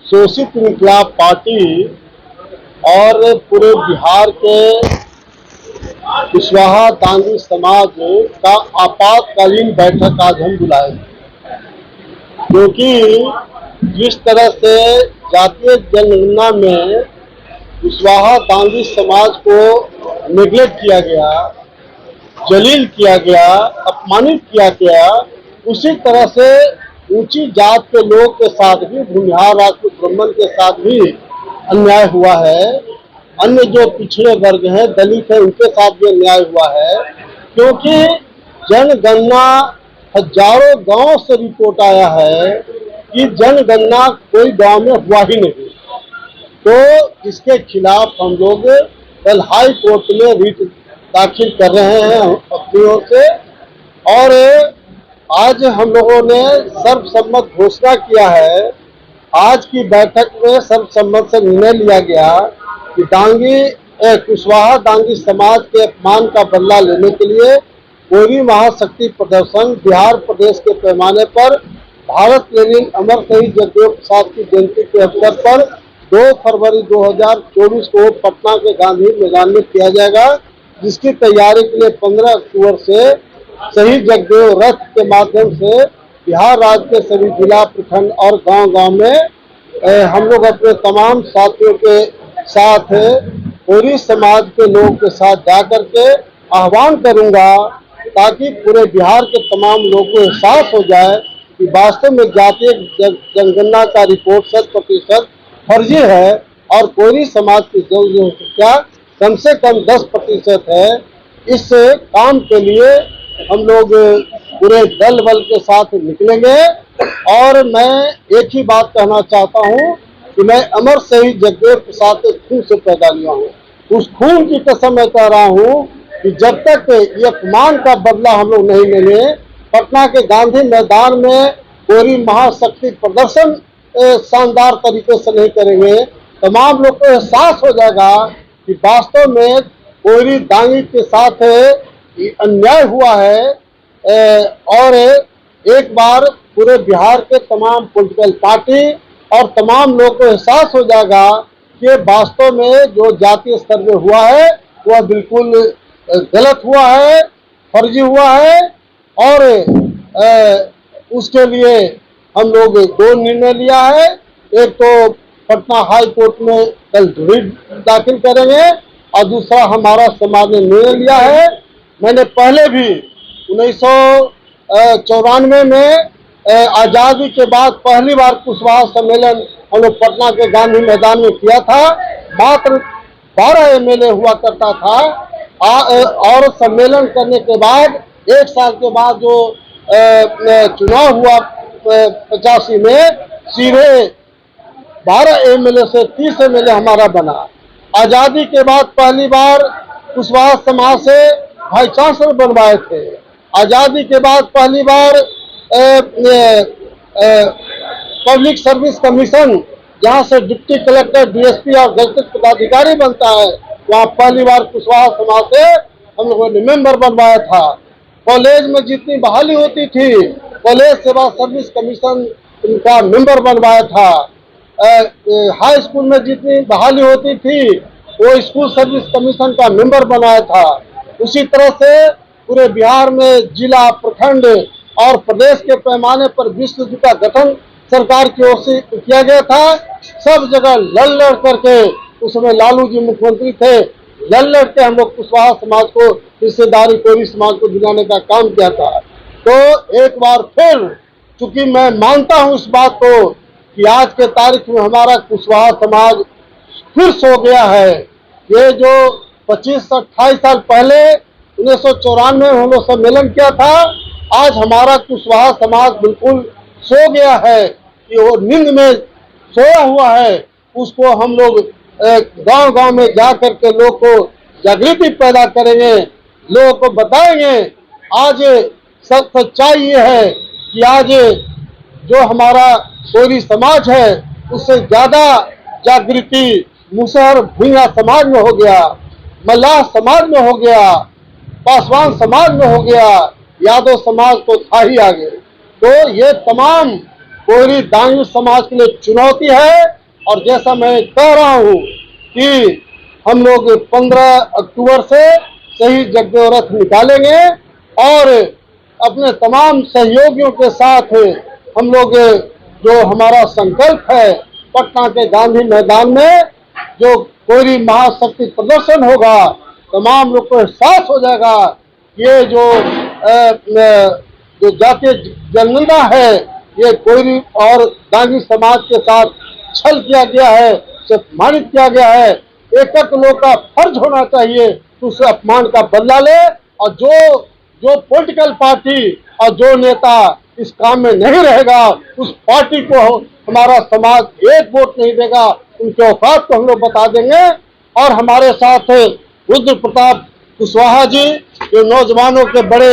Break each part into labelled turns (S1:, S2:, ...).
S1: शोषित इन्कलाब पार्टी और पूरे बिहार के कुशवाहा दांगी समाज का आपातकालीन बैठक आज हम बुलाए, क्योंकि जिस तरह से जातीय जनगणना में कुशवाहा दांगी समाज को नेग्लेक्ट किया गया, जलील किया गया, अपमानित किया गया, उसी तरह से ऊंची जात के लोग के साथ भी, भूमिहार राजपूत ब्राह्मण के साथ भी अन्याय हुआ है। अन्य जो पिछड़े वर्ग हैं, दलित हैं, उनके साथ भी अन्याय हुआ है, क्योंकि जनगणना हजारों गांव से रिपोर्ट आया है कि जनगणना कोई गांव में हुआ ही नहीं। तो इसके खिलाफ हम लोग कल हाई कोर्ट में रिट दाखिल कर रहे हैं अपनी ओर से, और आज हम लोगों ने सर्वसम्मत घोषणा किया है। आज की बैठक में सर्वसम्मत से निर्णय लिया गया कि कुशवाहा दांगी समाज के अपमान का बदला लेने के लिए कोरी महाशक्ति प्रदर्शन बिहार प्रदेश के पैमाने पर भारत लेनिन अमर शहीद जगदेव प्रसाद की जयंती के अवसर पर 2 फरवरी 2024 को पटना के गांधी मैदान में किया जाएगा, जिसकी तैयारी के लिए 15 अक्टूबर से शहीद जगदेव रथ के माध्यम से बिहार राज्य के सभी जिला, प्रखंड और गांव-गांव में हम लोग अपने तमाम साथियों के साथ पूरी समाज के लोगों के साथ जाकर के आह्वान करूंगा, ताकि पूरे बिहार के तमाम लोगों को एहसास हो जाए कि वास्तव में जातीय जनगणना का रिपोर्ट 100% फर्जी है और कोई समाज की जनसंख्या कम से कम 10% है। इस काम के लिए हम लोग पूरे दल बल के साथ निकलेंगे, और मैं एक ही बात कहना चाहता हूं कि मैं अमर शहीद जगदेव प्रसाद के खून से पैदा लिया हूं। उस खून की कसम मैं कह रहा हूं कि जब तक ये अपमान का बदला हम लोग नहीं लेंगे, पटना के गांधी मैदान में कोरी महाशक्ति प्रदर्शन शानदार तरीके से नहीं करेंगे, तमाम लोग को एहसास हो जाएगा कि वास्तव में कोरी दांगी के साथ अन्याय हुआ है। और एक बार पूरे बिहार के तमाम पॉलिटिकल पार्टी और तमाम लोग को एहसास हो जाएगा कि वास्तव में जो जातीय स्तर में हुआ है वह बिल्कुल गलत हुआ है, फर्जी हुआ है। और उसके लिए हम लोग 2 निर्णय लिया है। एक तो पटना हाई कोर्ट में कल रिट दाखिल करेंगे, और दूसरा हमारा समाज ने निर्णय लिया है। मैंने पहले भी 1994 में आजादी के बाद पहली बार कुशवाहा सम्मेलन हम लोग पटना के गांधी मैदान में किया था। मात्र 12 MLA हुआ करता था, और सम्मेलन करने के बाद 1 साल के बाद जो चुनाव हुआ 85 में, सीधे 12 MLA से 30 MLA हमारा बना। आजादी के बाद पहली बार कुशवाहा समाज से वाइस चांसलर बनवाए थे। आजादी के बाद पहली बार पब्लिक सर्विस कमीशन, जहां से डिप्टी कलेक्टर, DSP और गजटेड पदाधिकारी बनता है, वहां पहली बार कुशवाहा समाज से हम लोगों ने मेंबर बनवाया था। कॉलेज में जितनी बहाली होती थी, कॉलेज सेवा सर्विस कमीशन का मेंबर बनवाया था। हाई स्कूल में जितनी बहाली होती थी, वो स्कूल सर्विस कमीशन का मेंबर बनाया था। उसी तरह से पूरे बिहार में जिला, प्रखंड और प्रदेश के पैमाने पर विश्व का गठन सरकार की ओर से किया गया था। सब जगह लड़ करके, उसमें लालू जी मुख्यमंत्री थे, लड़ के हम लोग कुशवाहा समाज को हिस्सेदारी कोरी समाज को दिलाने का काम किया था। तो एक बार फिर, चूंकि मैं मानता हूं इस बात को कि आज के तारीख में हमारा कुशवाहा समाज फिर सो गया है। ये जो 25 से 28 साल पहले 1994 में हम लोग सम्मेलन किया था, आज हमारा कुशवाहा समाज बिल्कुल सो गया है कि वो नींद में सोया हुआ है। उसको हम लोग गांव-गांव में जा करके लोग को जागृति पैदा करेंगे, लोगों को बताएंगे। आज सच्चाई ये है कि आज जो हमारा कोरी समाज है, उससे ज्यादा जागृति मुसहर भूंगा समाज में हो गया, मल्लाह समाज में हो गया, पासवान समाज में हो गया, यादव समाज तो था ही आगे। तो ये तमाम कोरी दांगी समाज के लिए चुनौती है और जैसा मैं कह रहा हूँ कि हम लोग 15 अक्टूबर से शहीद जगदेव रथ निकालेंगे और अपने तमाम सहयोगियों के साथ हम लोग जो हमारा संकल्प है, पटना के गांधी मैदान में जो कोयरी महाशक्ति प्रदर्शन होगा, तमाम लोग को एहसास हो जाएगा ये जो जातीय जनगणना है ये कोयरी और डांगी समाज के साथ छल किया गया है, अपमानित किया गया है। एक लोग का फर्ज होना चाहिए तो उस अपमान का बदला ले और जो पॉलिटिकल पार्टी और जो नेता इस काम में नहीं रहेगा उस पार्टी को हमारा समाज एक वोट नहीं देगा, उनके औकात को हम लोग बता देंगे। और हमारे साथ रुद्र प्रताप कुशवाहा जी जो नौजवानों के बड़े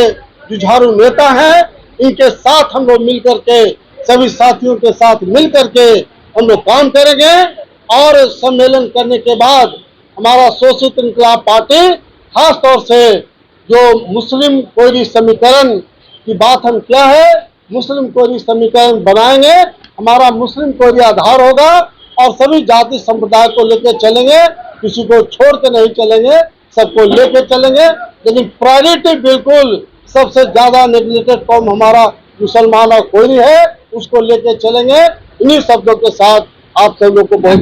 S1: जुझारू नेता हैं, इनके साथ हम लोग मिलकर के सभी साथियों के साथ मिलकर के हम लोग काम करेंगे और सम्मेलन करने के बाद हमारा शोषित इंकलाब पार्टी खास तौर से जो मुस्लिम कोयरी समीकरण की बात हम क्या है, मुस्लिम कोयरी समीकरण बनाएंगे, हमारा मुस्लिम कोयरी आधार होगा और सभी जाति संप्रदाय को लेकर चलेंगे, किसी को छोड़ के नहीं चलेंगे, सबको लेकर चलेंगे। लेकिन प्रायोरिटी बिल्कुल सबसे ज्यादा नेग्लेक्टेड कौम हमारा मुसलमान और कोयरी है, उसको लेकर चलेंगे। इन्हीं शब्दों के साथ आप सब लोग को बहुत